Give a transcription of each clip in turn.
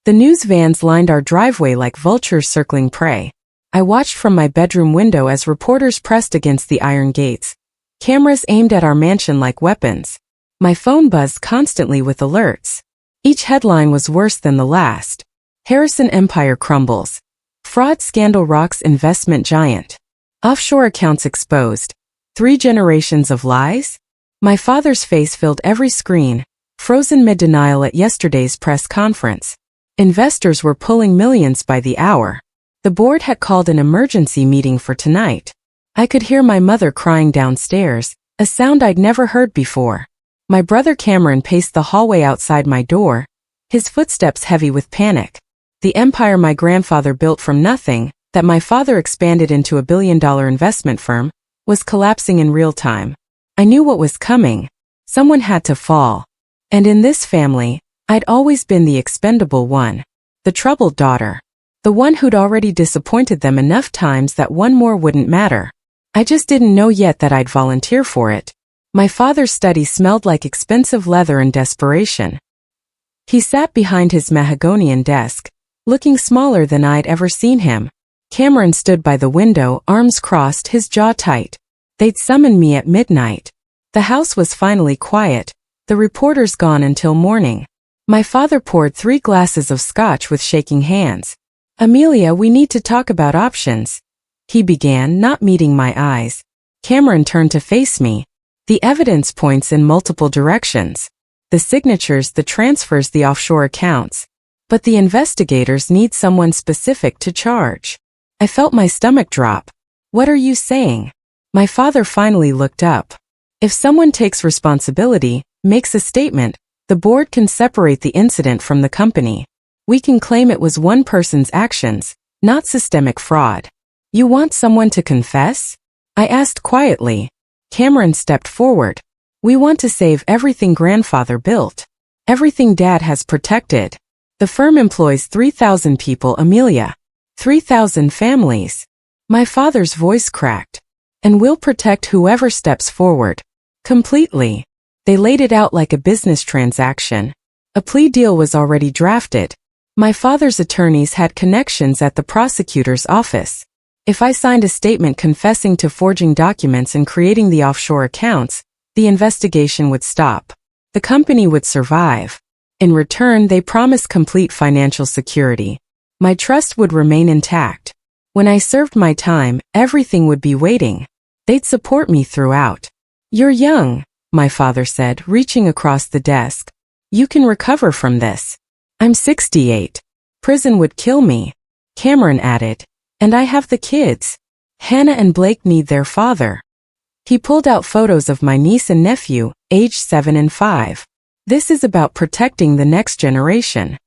The news vans lined our driveway like vultures circling prey. I watched from my bedroom window as reporters pressed against the iron gates. Cameras aimed at our mansion like weapons. My phone buzzed constantly with alerts. Each headline was worse than the last. Harrison empire crumbles. Fraud scandal rocks investment giant. Offshore accounts exposed. 3 generations of lies? My father's face filled every screen, frozen mid-denial at yesterday's press conference. Investors were pulling millions by the hour. The board had called an emergency meeting for tonight. I could hear my mother crying downstairs, a sound I'd never heard before. My brother Cameron paced the hallway outside my door, his footsteps heavy with panic. The empire my grandfather built from nothing, that my father expanded into a billion-dollar investment firm, was collapsing in real time. I knew what was coming. Someone had to fall. And in this family, I'd always been the expendable one. The troubled daughter. The one who'd already disappointed them enough times that one more wouldn't matter. I just didn't know yet that I'd volunteer for it. My father's study smelled like expensive leather and desperation. He sat behind his mahogany desk, looking smaller than I'd ever seen him. Cameron stood by the window, arms crossed, his jaw tight. They'd summoned me at midnight. The house was finally quiet, the reporters gone until morning. My father poured 3 glasses of scotch with shaking hands. "Amelia, we need to talk about options," he began, not meeting my eyes. Cameron turned to face me. "The evidence points in multiple directions. The signatures, the transfers, the offshore accounts. But the investigators need someone specific to charge." I felt my stomach drop. "What are you saying?" My father finally looked up. "If someone takes responsibility, makes a statement, the board can separate the incident from the company. We can claim it was one person's actions, not systemic fraud." "You want someone to confess?" I asked quietly. Cameron stepped forward. "We want to save everything grandfather built. Everything Dad has protected. The firm employs 3,000 people, Amelia. 3,000 families." My father's voice cracked. "And we'll protect whoever steps forward. Completely." They laid it out like a business transaction. A plea deal was already drafted. My father's attorneys had connections at the prosecutor's office. If I signed a statement confessing to forging documents and creating the offshore accounts, the investigation would stop. The company would survive. In return, they promised complete financial security. My trust would remain intact. When I served my time, everything would be waiting. They'd support me throughout. "You're young," my father said, reaching across the desk. "You can recover from this." "I'm 68. Prison would kill me," Cameron added. "And I have the kids. Hannah and Blake need their father." He pulled out photos of my niece and nephew, aged 7 and 5. "This is about protecting the next generation."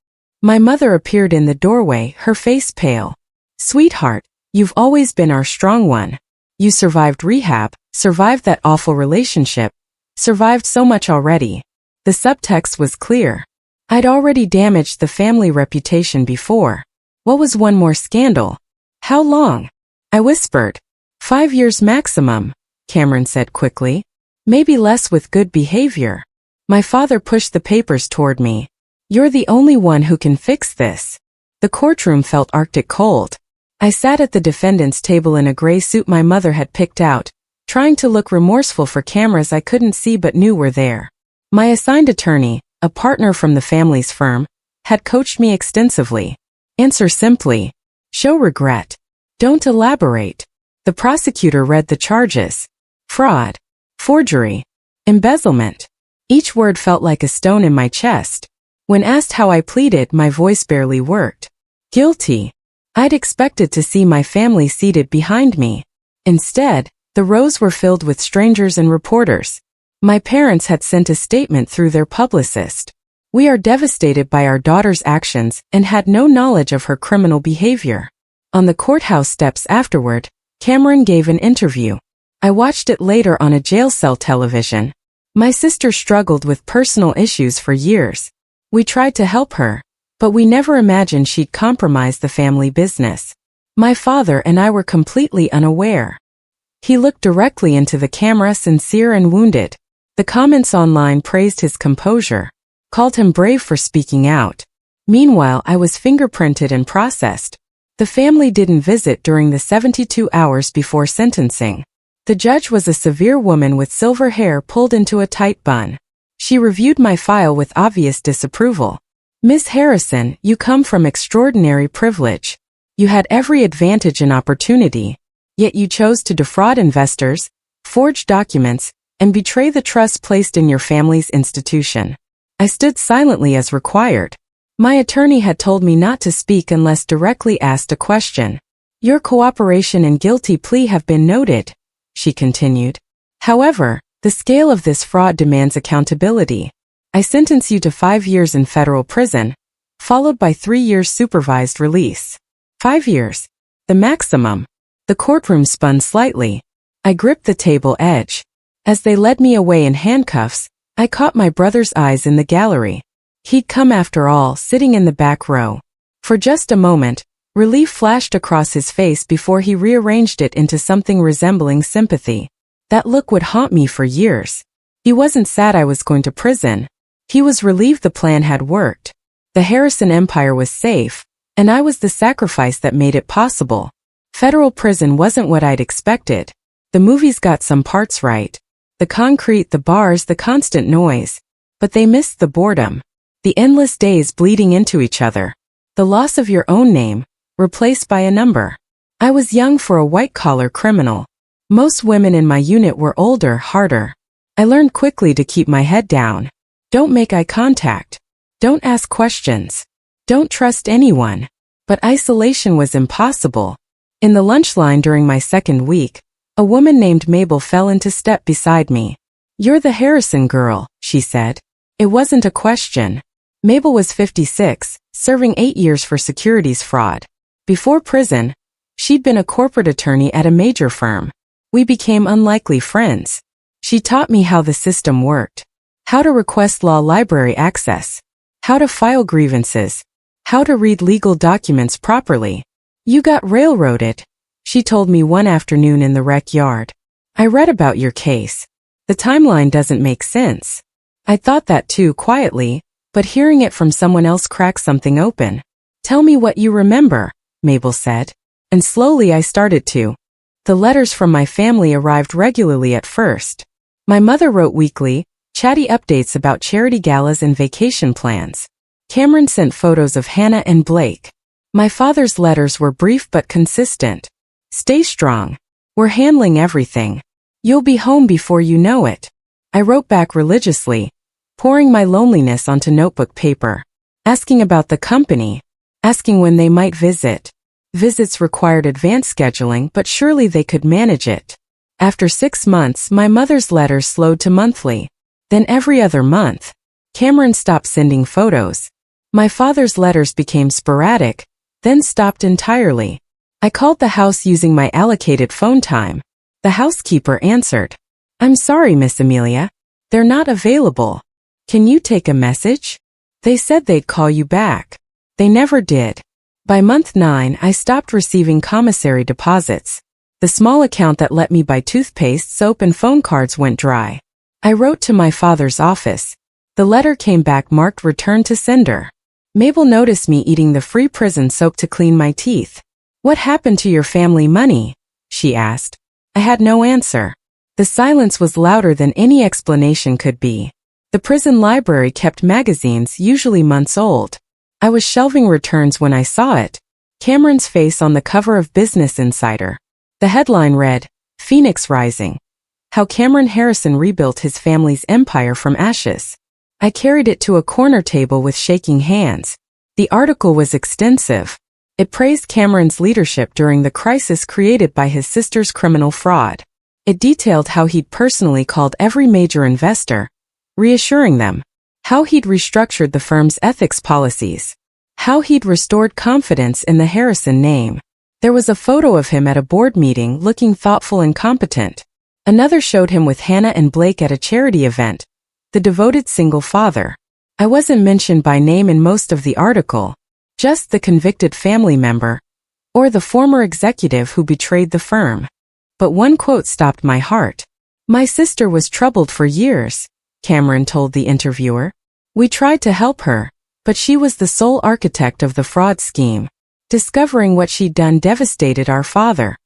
My mother appeared in the doorway, her face pale. "Sweetheart, you've always been our strong one. You survived rehab, survived that awful relationship, survived so much already." The subtext was clear. I'd already damaged the family reputation before. What was one more scandal? "How long?" I whispered. 5 years maximum, Cameron said quickly. "Maybe less with good behavior." My father pushed the papers toward me. "You're the only one who can fix this." The courtroom felt Arctic cold. I sat at the defendant's table in a gray suit my mother had picked out, trying to look remorseful for cameras I couldn't see but knew were there. My assigned attorney, a partner from the family's firm, had coached me extensively. "Answer simply. Show regret. Don't elaborate." The prosecutor read the charges. Fraud. Forgery. Embezzlement. Each word felt like a stone in my chest. When asked how I pleaded, my voice barely worked. Guilty. I'd expected to see my family seated behind me. Instead, the rows were filled with strangers and reporters. My parents had sent a statement through their publicist. "We are devastated by our daughter's actions and had no knowledge of her criminal behavior." On the courthouse steps afterward, Cameron gave an interview. I watched it later on a jail cell television. My sister struggled with personal issues for years. We tried to help her, but we never imagined she'd compromise the family business. My father and I were completely unaware. He looked directly into the camera, sincere and wounded. The comments online praised his composure, called him brave for speaking out. Meanwhile, I was fingerprinted and processed. The family didn't visit during the 72 hours before sentencing. The judge was a severe woman with silver hair pulled into a tight bun. She reviewed my file with obvious disapproval. "Miss Harrison, you come from extraordinary privilege. You had every advantage and opportunity, yet you chose to defraud investors, forge documents, and betray the trust placed in your family's institution." I stood silently as required. My attorney had told me not to speak unless directly asked a question. "Your cooperation and guilty plea have been noted," she continued. "However, the scale of this fraud demands accountability. I sentence you to 5 years in federal prison, followed by 3 years supervised release." 5 years. The maximum. The courtroom spun slightly. I gripped the table edge. As they led me away in handcuffs, I caught my brother's eyes in the gallery. He'd come after all, sitting in the back row. For just a moment, relief flashed across his face before he rearranged it into something resembling sympathy. That look would haunt me for years. He wasn't sad I was going to prison. He was relieved the plan had worked. The Harrison empire was safe, and I was the sacrifice that made it possible. Federal prison wasn't what I'd expected. The movies got some parts right. The concrete, the bars, the constant noise. But they missed the boredom. The endless days bleeding into each other. The loss of your own name, replaced by a number. I was young for a white-collar criminal. Most women in my unit were older, harder. I learned quickly to keep my head down. Don't make eye contact. Don't ask questions. Don't trust anyone. But isolation was impossible. In the lunch line during my second week, a woman named Mabel fell into step beside me. "You're the Harrison girl," she said. It wasn't a question. Mabel was 56, serving 8 years for securities fraud. Before prison, she'd been a corporate attorney at a major firm. We became unlikely friends. She taught me how the system worked. How to request law library access. How to file grievances. How to read legal documents properly. "You got railroaded," she told me one afternoon in the rec yard. "I read about your case. The timeline doesn't make sense." I thought that too, quietly, but hearing it from someone else cracked something open. "Tell me what you remember," Mabel said. And slowly I started to. The letters from my family arrived regularly at first. My mother wrote weekly, chatty updates about charity galas and vacation plans. Cameron sent photos of Hannah and Blake. My father's letters were brief but consistent. "Stay strong. We're handling everything. You'll be home before you know it." I wrote back religiously, pouring my loneliness onto notebook paper. Asking about the company. Asking when they might visit. Visits required advance scheduling, but surely they could manage it. After 6 months, my mother's letters slowed to monthly. Then every other month. Cameron stopped sending photos. My father's letters became sporadic, then stopped entirely. I called the house using my allocated phone time. The housekeeper answered. "I'm sorry, Miss Amelia. They're not available. Can you take a message? They said they'd call you back." They never did. By month 9, I stopped receiving commissary deposits. The small account that let me buy toothpaste, soap, and phone cards went dry. I wrote to my father's office. The letter came back marked "Return to Sender." Mabel noticed me eating the free prison soap to clean my teeth. "What happened to your family money?" she asked. I had no answer. The silence was louder than any explanation could be. The prison library kept magazines, usually months old. I was shelving returns when I saw it. Cameron's face on the cover of Business Insider. The headline read, "Phoenix Rising. How Cameron Harrison Rebuilt His Family's Empire from Ashes." I carried it to a corner table with shaking hands. The article was extensive. It praised Cameron's leadership during the crisis created by his sister's criminal fraud. It detailed how he'd personally called every major investor, reassuring them. How he'd restructured the firm's ethics policies. How he'd restored confidence in the Harrison name. There was a photo of him at a board meeting looking thoughtful and competent. Another showed him with Hannah and Blake at a charity event, the devoted single father. I wasn't mentioned by name in most of the article, just the convicted family member, or the former executive who betrayed the firm. But one quote stopped my heart. "My sister was troubled for years," Cameron told the interviewer. "We tried to help her, But she was the sole architect of the fraud scheme. Discovering what she'd done devastated our father.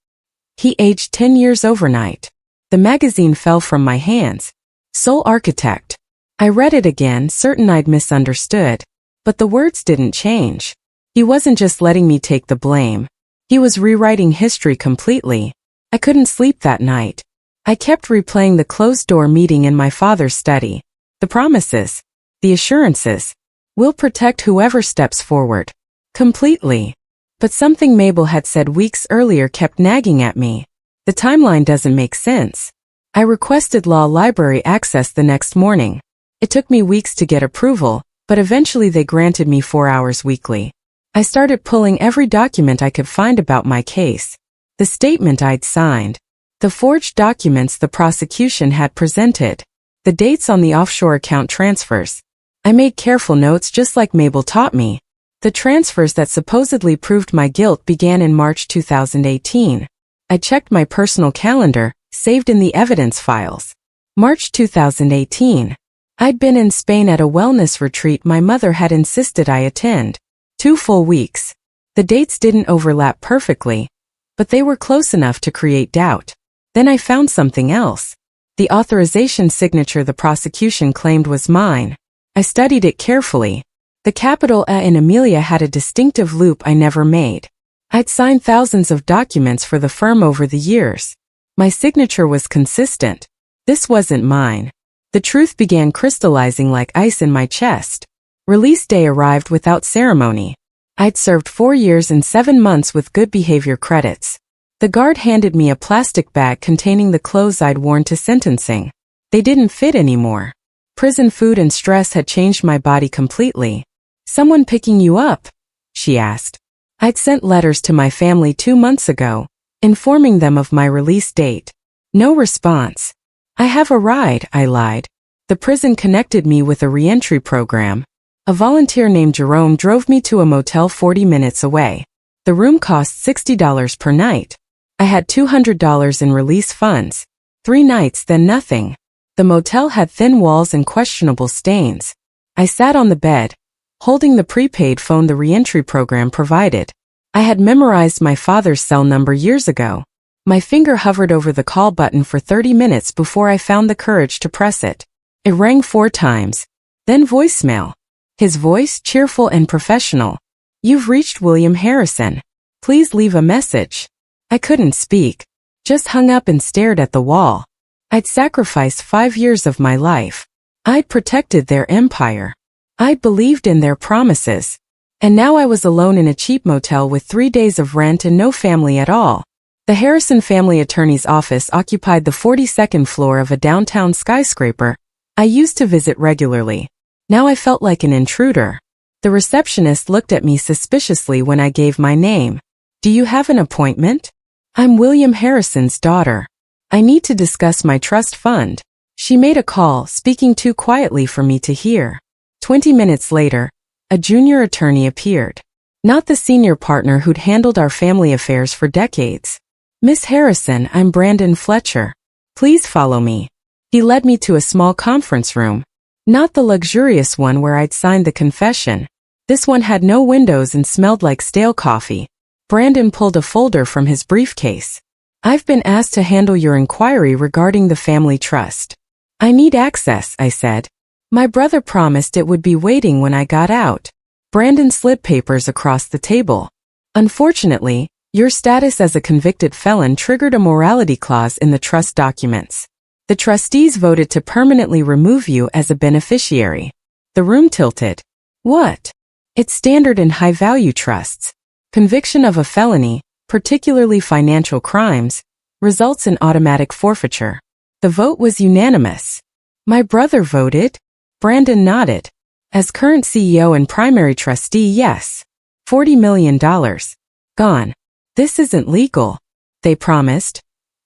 He aged 10 years overnight. The magazine fell from my hands. Sole architect. I read it again, certain I'd misunderstood. But the words didn't change. He wasn't just letting me take the blame. He was rewriting history completely. I couldn't sleep that night. I kept replaying the closed-door meeting in my father's study. The promises. The assurances. We'll protect whoever steps forward. Completely. But something Mabel had said weeks earlier kept nagging at me. The timeline doesn't make sense. I requested law library access the next morning. It took me weeks to get approval, but eventually they granted me 4 hours weekly. I started pulling every document I could find about my case. The statement I'd signed. The forged documents the prosecution had presented. The dates on the offshore account transfers. I made careful notes just like Mabel taught me. The transfers that supposedly proved my guilt began in March 2018. I checked my personal calendar, saved in the evidence files. March 2018. I'd been in Spain at a wellness retreat my mother had insisted I attend. 2 full weeks. The dates didn't overlap perfectly, but they were close enough to create doubt. Then I found something else. The authorization signature the prosecution claimed was mine. I studied it carefully. The capital A in Amelia had a distinctive loop I never made. I'd signed thousands of documents for the firm over the years. My signature was consistent. This wasn't mine. The truth began crystallizing like ice in my chest. Release day arrived without ceremony. I'd served 4 years and 7 months with good behavior credits. The guard handed me a plastic bag containing the clothes I'd worn to sentencing. They didn't fit anymore. Prison food and stress had changed my body completely. "Someone picking you up?" she asked. I'd sent letters to my family 2 months ago, informing them of my release date. No response. "I have a ride," I lied. The prison connected me with a reentry program. A volunteer named Jerome drove me to a motel 40 minutes away. The room cost $60 per night. I had $200 in release funds. 3 nights, then nothing. The motel had thin walls and questionable stains. I sat on the bed, holding the prepaid phone the reentry program provided. I had memorized my father's cell number years ago. My finger hovered over the call button for 30 minutes before I found the courage to press it. It rang 4 times. Then voicemail. His voice, cheerful and professional. "You've reached William Harrison. Please leave a message." I couldn't speak. Just hung up and stared at the wall. I'd sacrificed 5 years of my life. I'd protected their empire. I'd believed in their promises. And now I was alone in a cheap motel with 3 days of rent and no family at all. The Harrison family attorney's office occupied the 42nd floor of a downtown skyscraper I used to visit regularly. Now I felt like an intruder. The receptionist looked at me suspiciously when I gave my name. "Do you have an appointment?" "I'm William Harrison's daughter. I need to discuss my trust fund." She made a call, speaking too quietly for me to hear. 20 minutes later, a junior attorney appeared. Not the senior partner who'd handled our family affairs for decades. "Miss Harrison, I'm Brandon Fletcher. Please follow me." He led me to a small conference room. Not the luxurious one where I'd signed the confession. This one had no windows and smelled like stale coffee. Brandon pulled a folder from his briefcase. "I've been asked to handle your inquiry regarding the family trust." "I need access," I said. "My brother promised it would be waiting when I got out." Brandon slid papers across the table. "Unfortunately, your status as a convicted felon triggered a morality clause in the trust documents. The trustees voted to permanently remove you as a beneficiary." The room tilted. "What?" "It's standard in high-value trusts. Conviction of a felony, particularly financial crimes, results in automatic forfeiture." The vote was unanimous. "My brother voted?" Brandon nodded. "As current CEO and primary trustee, yes. $40 million. Gone." "This isn't legal." "They promised."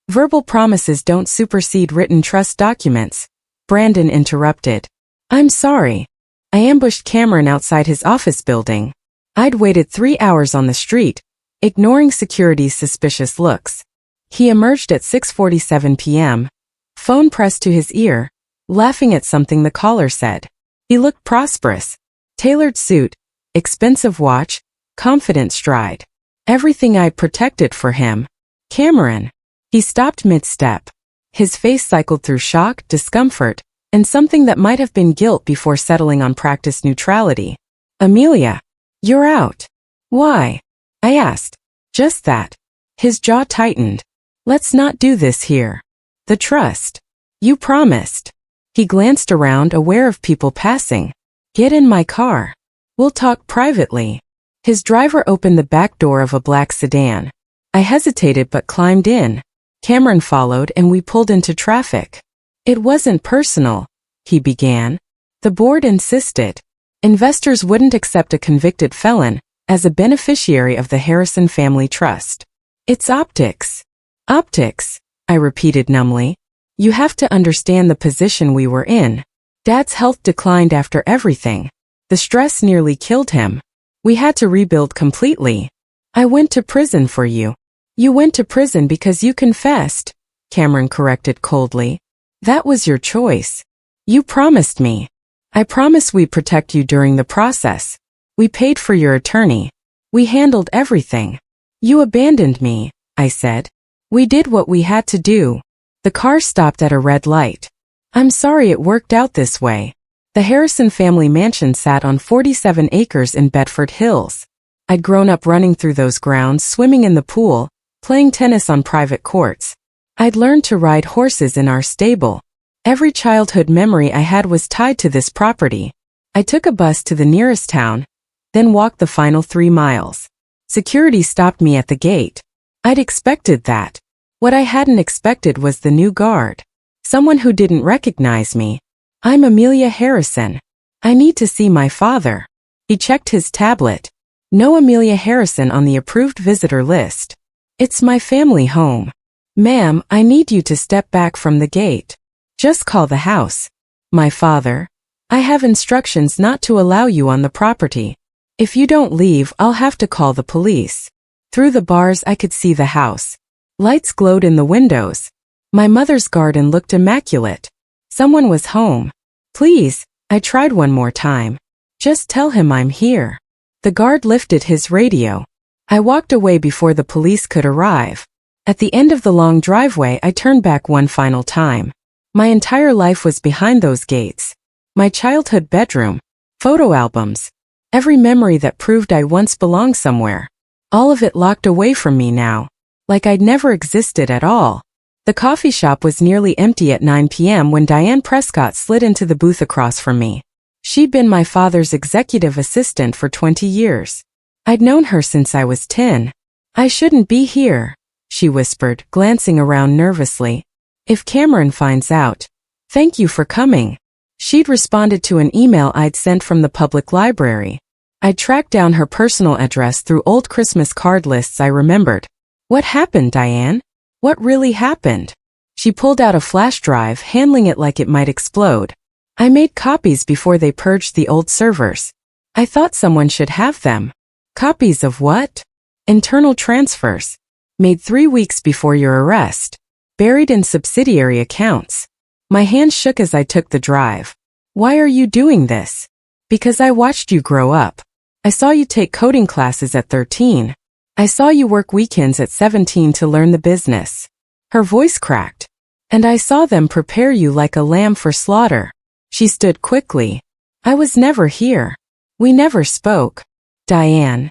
"Verbal promises don't supersede written trust documents," Brandon interrupted. "I'm sorry. I ambushed Cameron outside his office building. I'd waited 3 hours on the street, ignoring security's suspicious looks. He emerged at 6:47 p.m., phone pressed to his ear, laughing at something the caller said. He looked prosperous. Tailored suit, expensive watch, confident stride. Everything I'd protected for him. Cameron. He stopped mid-step. His face cycled through shock, discomfort, and something that might have been guilt before settling on practiced neutrality. Amelia. You're out. Why? I asked. Just that. His jaw tightened. Let's not do this here. The trust. You promised. He glanced around, aware of people passing. Get in my car. We'll talk privately. His driver opened the back door of a black sedan. I hesitated but climbed in. Cameron followed and we pulled into traffic. It wasn't personal, he began. The board insisted. Investors wouldn't accept a convicted felon as a beneficiary of the Harrison family trust. It's optics. Optics, I repeated numbly. You have to understand the position we were in. Dad's health declined after everything. The stress nearly killed him. We had to rebuild completely. I went to prison for you. You went to prison because you confessed, Cameron corrected coldly. That was your choice. You promised me. I promised we'd protect you during the process. We paid for your attorney. We handled everything. You abandoned me, I said. We did what we had to do. The car stopped at a red light. I'm sorry it worked out this way. The Harrison family mansion sat on 47 acres in Bedford Hills. I'd grown up running through those grounds, swimming in the pool, playing tennis on private courts. I'd learned to ride horses in our stable. Every childhood memory I had was tied to this property. I took a bus to the nearest town, then walked the final 3 miles. Security stopped me at the gate. I'd expected that. What I hadn't expected was the new guard. Someone who didn't recognize me. I'm Amelia Harrison. I need to see my father. He checked his tablet. No Amelia Harrison on the approved visitor list. It's my family home. Ma'am, I need you to step back from the gate. Just call the house. My father. I have instructions not to allow you on the property. If you don't leave, I'll have to call the police. Through the bars I could see the house. Lights glowed in the windows. My mother's garden looked immaculate. Someone was home. Please, I tried one more time. Just tell him I'm here. The guard lifted his radio. I walked away before the police could arrive. At the end of the long driveway, I turned back one final time. My entire life was behind those gates. My childhood bedroom, photo albums, every memory that proved I once belonged somewhere. All of it locked away from me now, like I'd never existed at all. The coffee shop was nearly empty at 9 p.m. when Diane Prescott slid into the booth across from me. She'd been my father's executive assistant for 20 years. I'd known her since I was 10. I shouldn't be here, she whispered, glancing around nervously. If Cameron finds out. Thank you for coming. She'd responded to an email I'd sent from the public library. I'd tracked down her personal address through old Christmas card lists I remembered. What happened, Diane? What really happened? She pulled out a flash drive, handling it like it might explode. I made copies before they purged the old servers. I thought someone should have them. Copies of what? Internal transfers. Made 3 weeks before your arrest. Buried in subsidiary accounts. My hand shook as I took the drive. Why are you doing this? Because I watched you grow up. I saw you take coding classes at 13. I saw you work weekends at 17 to learn the business. Her voice cracked. And I saw them prepare you like a lamb for slaughter. She stood quickly. I was never here. We never spoke. Diane.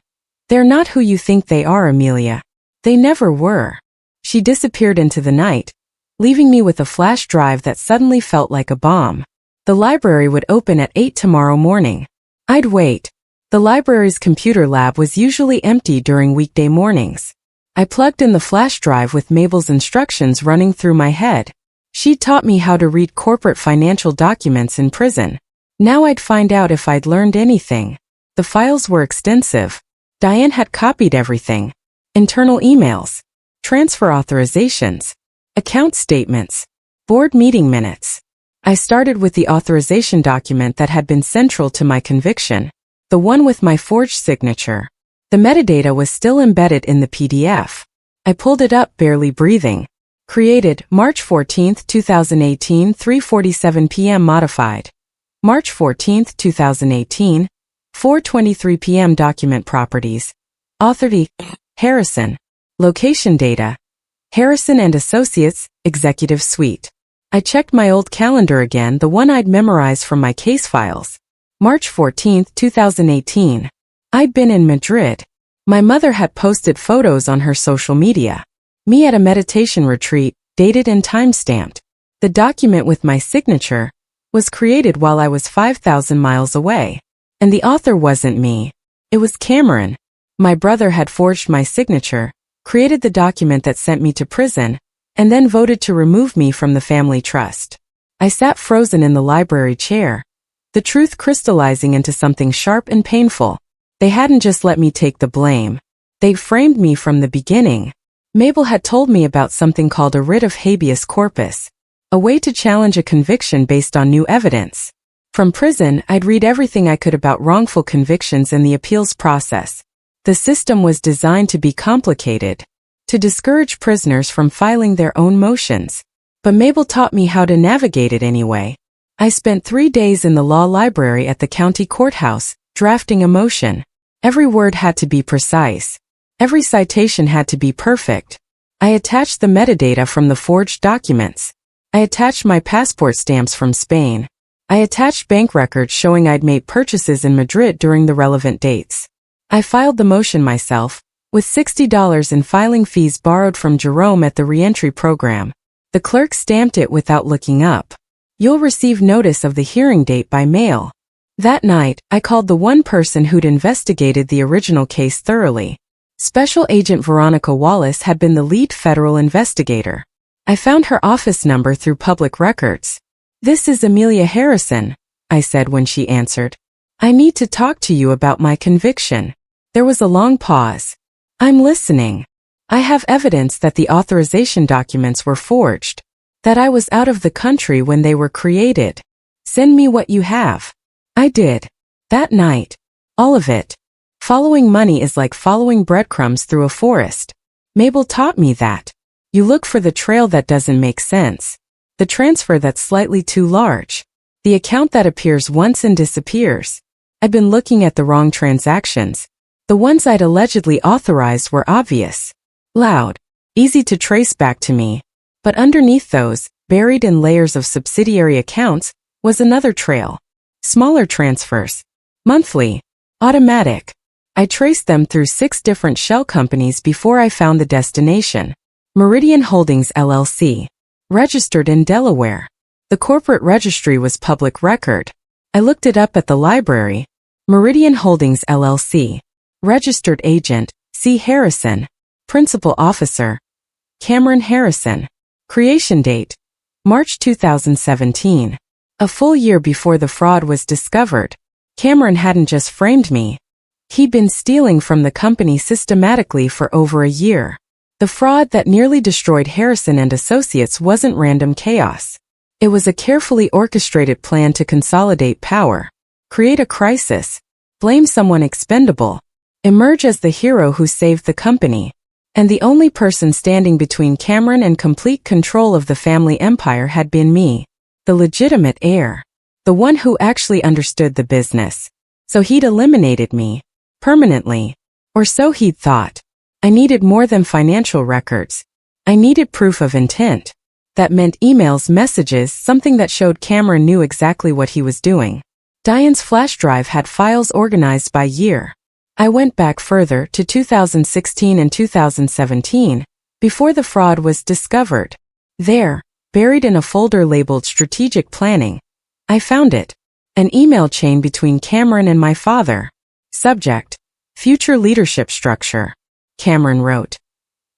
They're not who you think they are, Amelia. They never were. She disappeared into the night, leaving me with a flash drive that suddenly felt like a bomb. The library would open at 8 tomorrow morning. I'd wait. The library's computer lab was usually empty during weekday mornings. I plugged in the flash drive with Mabel's instructions running through my head. She'd taught me how to read corporate financial documents in prison. Now I'd find out if I'd learned anything. The files were extensive. Diane had copied everything. Internal emails. Transfer authorizations. Account statements. Board meeting minutes. I started with the authorization document that had been central to my conviction. The one with my forged signature. The metadata was still embedded in the PDF. I pulled it up, barely breathing. Created, March 14, 2018, 3:47 p.m. Modified. March 14, 2018, 4:23 p.m. Document properties. Author D. Harrison. Location data. Harrison and Associates, Executive Suite. I checked my old calendar again, the one I'd memorized from my case files. March 14, 2018. I'd been in Madrid. My mother had posted photos on her social media. Me at a meditation retreat, dated and time-stamped. The document with my signature was created while I was 5,000 miles away. And the author wasn't me. It was Cameron. My brother had forged my signature, created the document that sent me to prison, and then voted to remove me from the family trust. I sat frozen in the library chair, the truth crystallizing into something sharp and painful. They hadn't just let me take the blame. They framed me from the beginning. Mabel had told me about something called a writ of habeas corpus, a way to challenge a conviction based on new evidence. From prison, I'd read everything I could about wrongful convictions and the appeals process. The system was designed to be complicated, to discourage prisoners from filing their own motions. But Mabel taught me how to navigate it anyway. I spent 3 days in the law library at the county courthouse, drafting a motion. Every word had to be precise. Every citation had to be perfect. I attached the metadata from the forged documents. I attached my passport stamps from Spain. I attached bank records showing I'd made purchases in Madrid during the relevant dates. I filed the motion myself, with $60 in filing fees borrowed from Jerome at the reentry program. The clerk stamped it without looking up. You'll receive notice of the hearing date by mail. That night, I called the one person who'd investigated the original case thoroughly. Special Agent Veronica Wallace had been the lead federal investigator. I found her office number through public records. "This is Amelia Harrison," I said when she answered. "I need to talk to you about my conviction." There was a long pause. "I'm listening. I have evidence that the authorization documents were forged, that I was out of the country when they were created. Send me what you have." I did. That night. All of it. Following money is like following breadcrumbs through a forest. Mabel taught me that. You look for the trail that doesn't make sense. The transfer that's slightly too large. The account that appears once and disappears. I'd been looking at the wrong transactions. The ones I'd allegedly authorized were obvious, loud, easy to trace back to me. But underneath those, buried in layers of subsidiary accounts, was another trail. Smaller transfers. Monthly. Automatic. I traced them through 6 different shell companies before I found the destination. Meridian Holdings LLC. Registered in Delaware. The corporate registry was public record. I looked it up at the library. Meridian Holdings LLC. Registered Agent, C. Harrison. Principal Officer, Cameron Harrison. Creation date, March 2017. A full year before the fraud was discovered. Cameron hadn't just framed me. He'd been stealing from the company systematically for over a year. The fraud that nearly destroyed Harrison and Associates wasn't random chaos. It was a carefully orchestrated plan to consolidate power, create a crisis, blame someone expendable, emerge as the hero who saved the company. And the only person standing between Cameron and complete control of the family empire had been me, the legitimate heir, the one who actually understood the business. So he'd eliminated me, permanently. Or so he'd thought. I needed more than financial records. I needed proof of intent. That meant emails, messages, something that showed Cameron knew exactly what he was doing. Diane's flash drive had files organized by year. I went back further to 2016 and 2017, before the fraud was discovered. There, buried in a folder labeled Strategic Planning, I found it. An email chain between Cameron and my father. Subject: Future Leadership Structure. Cameron wrote,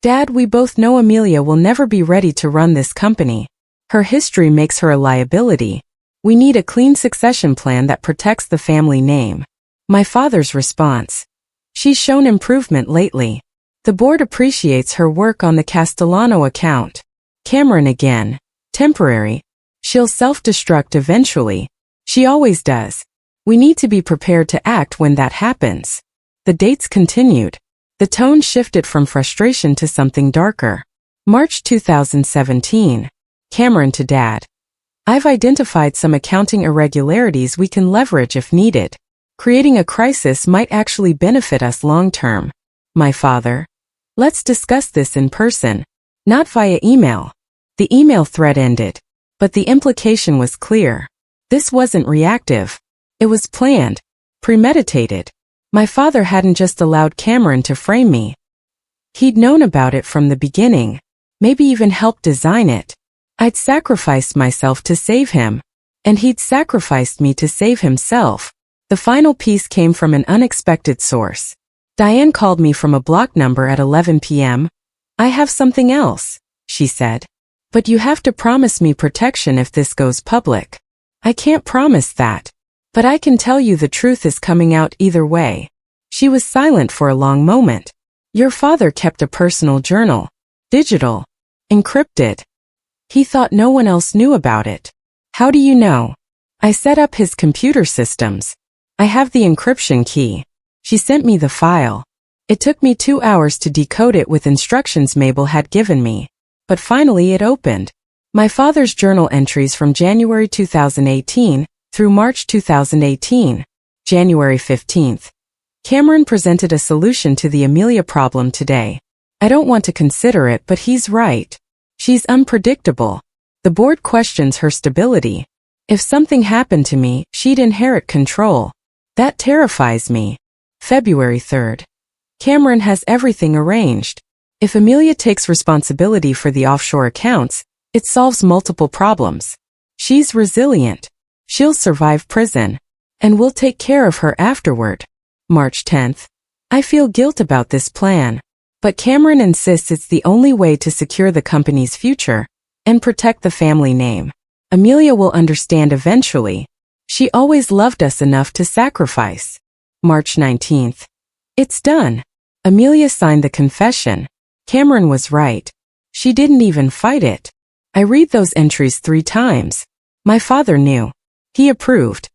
"Dad, we both know Amelia will never be ready to run this company. Her history makes her a liability. We need a clean succession plan that protects the family name." My father's response: "She's shown improvement lately. The board appreciates her work on the Castellano account." Cameron again: "Temporary. She'll self-destruct eventually. She always does. We need to be prepared to act when that happens." The dates continued. The tone shifted from frustration to something darker. March 2017. Cameron to Dad: "I've identified some accounting irregularities we can leverage if needed. Creating a crisis might actually benefit us long-term. My father. Let's discuss this in person, not via email. The email thread ended, but the implication was clear. This wasn't reactive. It was planned, premeditated. My father hadn't just allowed Cameron to frame me. He'd known about it from the beginning, maybe even helped design it. I'd sacrificed myself to save him, and he'd sacrificed me to save himself. The final piece came from an unexpected source. Diane called me from a block number at 11 p.m. I have something else, she said. But you have to promise me protection if this goes public. I can't promise that. But I can tell you the truth is coming out either way. She was silent for a long moment. Your father kept a personal journal. Digital. Encrypted. He thought no one else knew about it. How do you know? I set up his computer systems. I have the encryption key. She sent me the file. It took me 2 hours to decode it with instructions Mabel had given me. But finally it opened. My father's journal entries from January 2018 through March 2018. January 15th. Cameron presented a solution to the Amelia problem today. I don't want to consider it, but he's right. She's unpredictable. The board questions her stability. If something happened to me, she'd inherit control. That terrifies me. February 3rd. Cameron has everything arranged. If Amelia takes responsibility for the offshore accounts, it solves multiple problems. She's resilient. She'll survive prison. And we'll take care of her afterward. March 10th. I feel guilt about this plan. But Cameron insists it's the only way to secure the company's future and protect the family name. Amelia will understand eventually. She always loved us enough to sacrifice. March 19th. It's done. Amelia signed the confession. Cameron was right. She didn't even fight it. I read those entries 3 times. My father knew. He approved.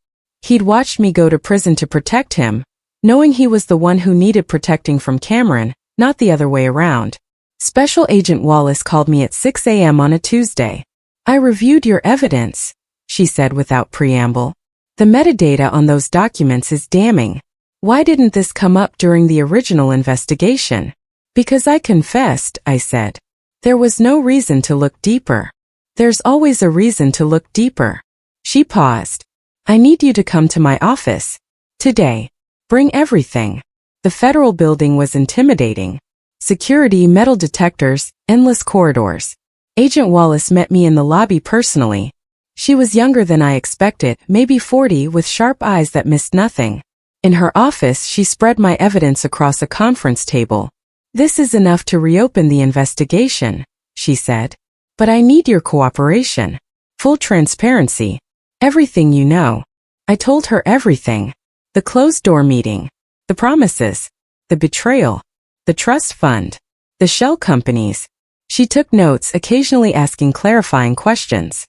He'd watched me go to prison to protect him, knowing he was the one who needed protecting from Cameron, not the other way around. Special Agent Wallace called me at 6 a.m. on a Tuesday. I reviewed your evidence, she said without preamble. The metadata on those documents is damning. Why didn't this come up during the original investigation? Because I confessed, I said. There was no reason to look deeper. There's always a reason to look deeper. She paused. I need you to come to my office. Today. Bring everything. The federal building was intimidating. Security, metal detectors, endless corridors. Agent Wallace met me in the lobby personally. She was younger than I expected, maybe 40, with sharp eyes that missed nothing. In her office, she spread my evidence across a conference table. This is enough to reopen the investigation, she said. But I need your cooperation. Full transparency. Everything you know. I told her everything. The closed-door meeting. The promises. The betrayal. The trust fund. The shell companies. She took notes, occasionally asking clarifying questions.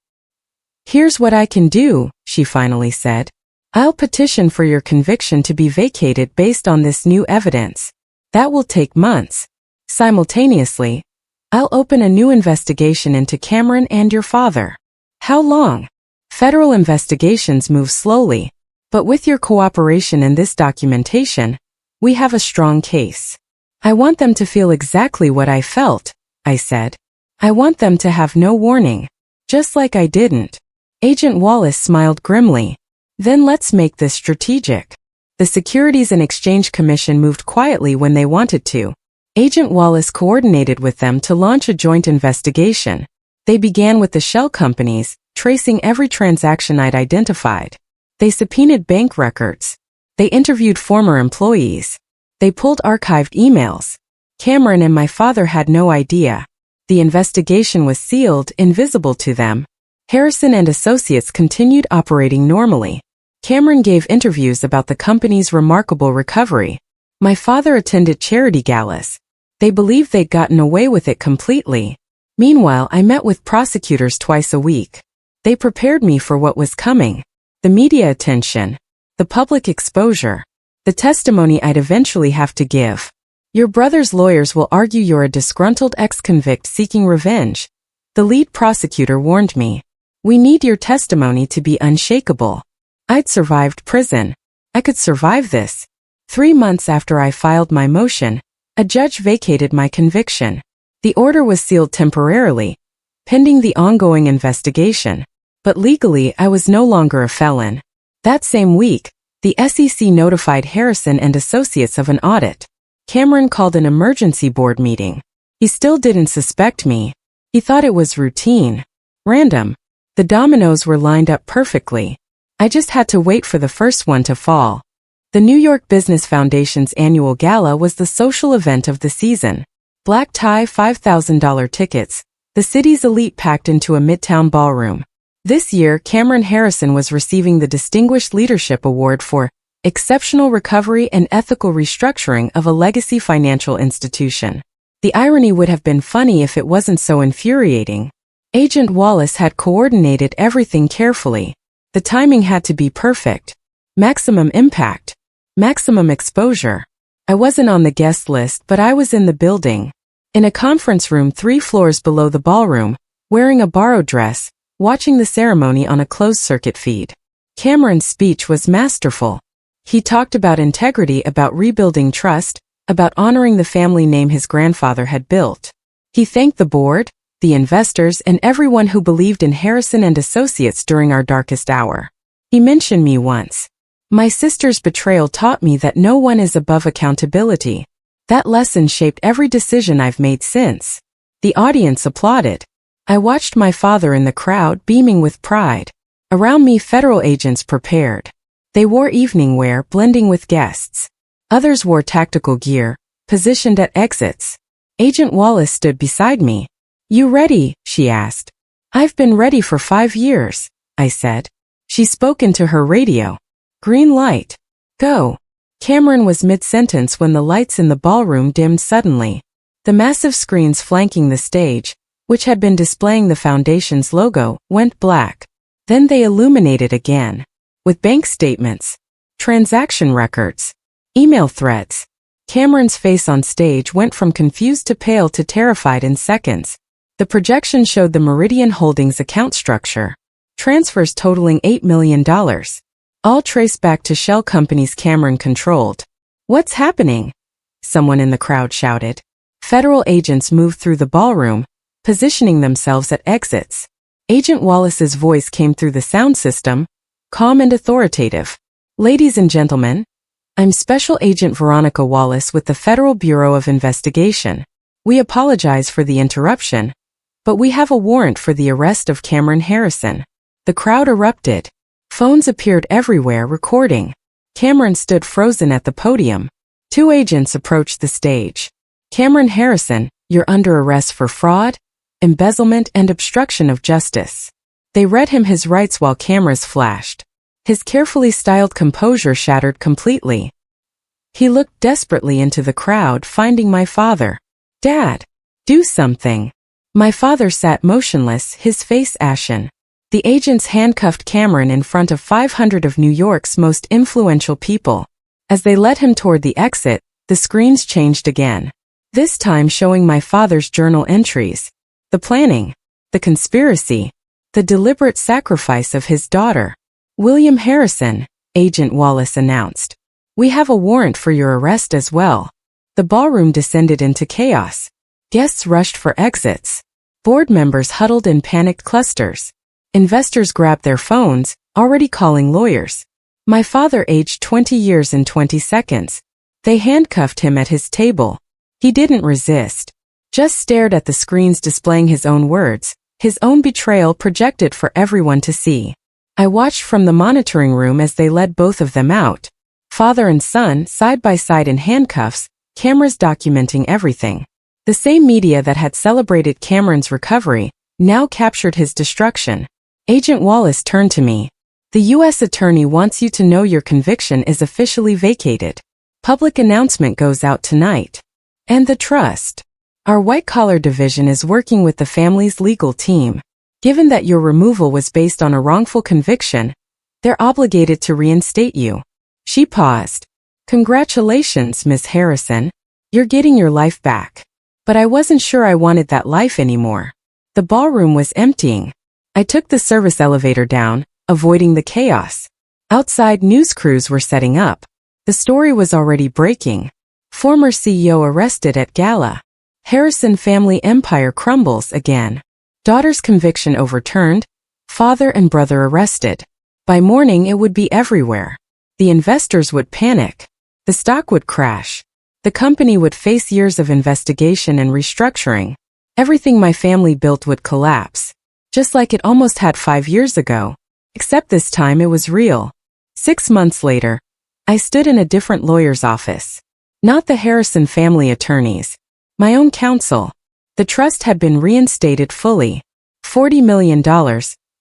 Here's what I can do, she finally said. I'll petition for your conviction to be vacated based on this new evidence. That will take months. Simultaneously, I'll open a new investigation into Cameron and your father. How long? Federal investigations move slowly, but with your cooperation in this documentation, we have a strong case. I want them to feel exactly what I felt, I said. I want them to have no warning, just like I didn't. Agent Wallace smiled grimly. Then let's make this strategic. The Securities and Exchange Commission moved quietly when they wanted to. Agent Wallace coordinated with them to launch a joint investigation. They began with the shell companies, tracing every transaction I'd identified. They subpoenaed bank records. They interviewed former employees. They pulled archived emails. Cameron and my father had no idea. The investigation was sealed, invisible to them. Harrison and Associates continued operating normally. Cameron gave interviews about the company's remarkable recovery. My father attended charity galas. They believed they'd gotten away with it completely. Meanwhile, I met with prosecutors twice a week. They prepared me for what was coming. The media attention. The public exposure. The testimony I'd eventually have to give. Your brother's lawyers will argue you're a disgruntled ex-convict seeking revenge. The lead prosecutor warned me. We need your testimony to be unshakable. I'd survived prison. I could survive this. 3 months after I filed my motion, a judge vacated my conviction. The order was sealed temporarily, pending the ongoing investigation. But legally, I was no longer a felon. That same week, the SEC notified Harrison and Associates of an audit. Cameron called an emergency board meeting. He still didn't suspect me. He thought it was routine. Random. The dominoes were lined up perfectly. I just had to wait for the first one to fall. The New York Business Foundation's annual gala was the social event of the season. Black tie $5,000 tickets, the city's elite packed into a midtown ballroom. This year, Cameron Harrison was receiving the Distinguished Leadership Award for Exceptional Recovery and Ethical Restructuring of a Legacy Financial Institution. The irony would have been funny if it wasn't so infuriating. Agent Wallace had coordinated everything carefully. The timing had to be perfect. Maximum impact. Maximum exposure. I wasn't on the guest list, but I was in the building. In a conference room 3 floors below the ballroom, wearing a borrowed dress, watching the ceremony on a closed-circuit feed. Cameron's speech was masterful. He talked about integrity, about rebuilding trust, about honoring the family name his grandfather had built. He thanked the board, the investors, and everyone who believed in Harrison and Associates during our darkest hour. He mentioned me once. My sister's betrayal taught me that no one is above accountability. That lesson shaped every decision I've made since. The audience applauded. I watched my father in the crowd beaming with pride. Around me, federal agents prepared. They wore evening wear, blending with guests. Others wore tactical gear, positioned at exits. Agent Wallace stood beside me. "You ready?" she asked. "I've been ready for 5 years," I said. She spoke into her radio. "Green light. Go." Cameron was mid-sentence when the lights in the ballroom dimmed suddenly. The massive screens flanking the stage, which had been displaying the foundation's logo, went black. Then they illuminated again. With bank statements, transaction records, email threads. Cameron's face on stage went from confused to pale to terrified in seconds. The projection showed the Meridian Holdings account structure. Transfers totaling $8 million. All traced back to shell companies Cameron controlled. "What's happening?" someone in the crowd shouted. Federal agents moved through the ballroom, positioning themselves at exits. Agent Wallace's voice came through the sound system, calm and authoritative. "Ladies and gentlemen, I'm Special Agent Veronica Wallace with the Federal Bureau of Investigation. We apologize for the interruption, but we have a warrant for the arrest of Cameron Harrison." The crowd erupted. Phones appeared everywhere, recording. Cameron stood frozen at the podium. 2 agents approached the stage. "Cameron Harrison, you're under arrest for fraud, embezzlement, and obstruction of justice." They read him his rights while cameras flashed. His carefully styled composure shattered completely. He looked desperately into the crowd, finding my father. "Dad, do something." My father sat motionless, his face ashen. The agents handcuffed Cameron in front of 500 of New York's most influential people. As they led him toward the exit, the screens changed again. This time showing my father's journal entries. The planning, the conspiracy, the deliberate sacrifice of his daughter. "William Harrison," Agent Wallace announced. "We have a warrant for your arrest as well." The ballroom descended into chaos. Guests rushed for exits. Board members huddled in panicked clusters. Investors grabbed their phones, already calling lawyers. My father aged 20 years in 20 seconds. They handcuffed him at his table. He didn't resist. Just stared at the screens displaying his own words, his own betrayal projected for everyone to see. I watched from the monitoring room as they led both of them out. Father and son, side by side in handcuffs, cameras documenting everything. The same media that had celebrated Cameron's recovery, now captured his destruction. Agent Wallace turned to me. "The U.S. Attorney wants you to know your conviction is officially vacated. Public announcement goes out tonight." And the trust. "Our white-collar division is working with the family's legal team. Given that your removal was based on a wrongful conviction, they're obligated to reinstate you." She paused. "Congratulations, Miss Harrison. You're getting your life back." But I wasn't sure I wanted that life anymore. The ballroom was emptying. I took the service elevator down, avoiding the chaos. Outside, news crews were setting up. The story was already breaking. Former CEO arrested at gala. Harrison family empire crumbles again. Daughter's conviction overturned. Father and brother arrested. By morning it would be everywhere. The investors would panic. The stock would crash. The company would face years of investigation and restructuring. Everything my family built would collapse. Just like it almost had 5 years ago. Except this time it was real. 6 months later, I stood in a different lawyer's office. Not the Harrison family attorneys. My own counsel. The trust had been reinstated fully. $40 million,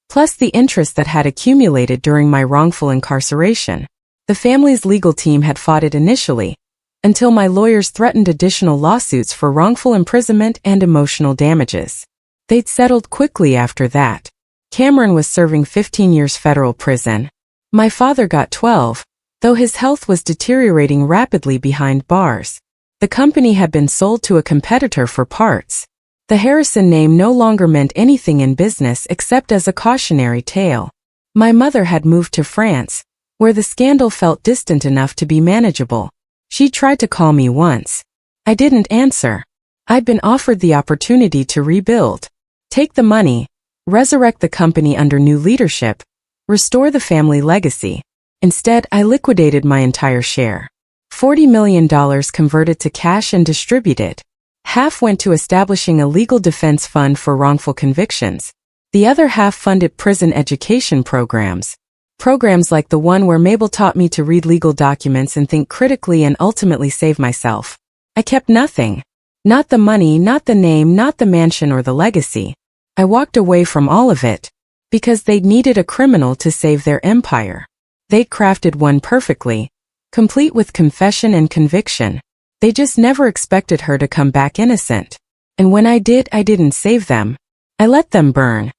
plus the interest that had accumulated during my wrongful incarceration. The family's legal team had fought it initially, until my lawyers threatened additional lawsuits for wrongful imprisonment and emotional damages. They'd settled quickly after that. Cameron was serving 15 years federal prison. My father got 12, though his health was deteriorating rapidly behind bars. The company had been sold to a competitor for parts. The Harrison name no longer meant anything in business except as a cautionary tale. My mother had moved to France, where the scandal felt distant enough to be manageable. She tried to call me once. I didn't answer. I'd been offered the opportunity to rebuild. Take the money, resurrect the company under new leadership, restore the family legacy. Instead, I liquidated my entire share. $40 million converted to cash and distributed. Half went to establishing a legal defense fund for wrongful convictions. The other half funded prison education programs. Programs like the one where Mabel taught me to read legal documents and think critically and ultimately save myself. I kept nothing. Not the money, not the name, not the mansion or the legacy. I walked away from all of it. Because they'd needed a criminal to save their empire. They'd crafted one perfectly, complete with confession and conviction. They just never expected her to come back innocent. And when I did, I didn't save them. I let them burn.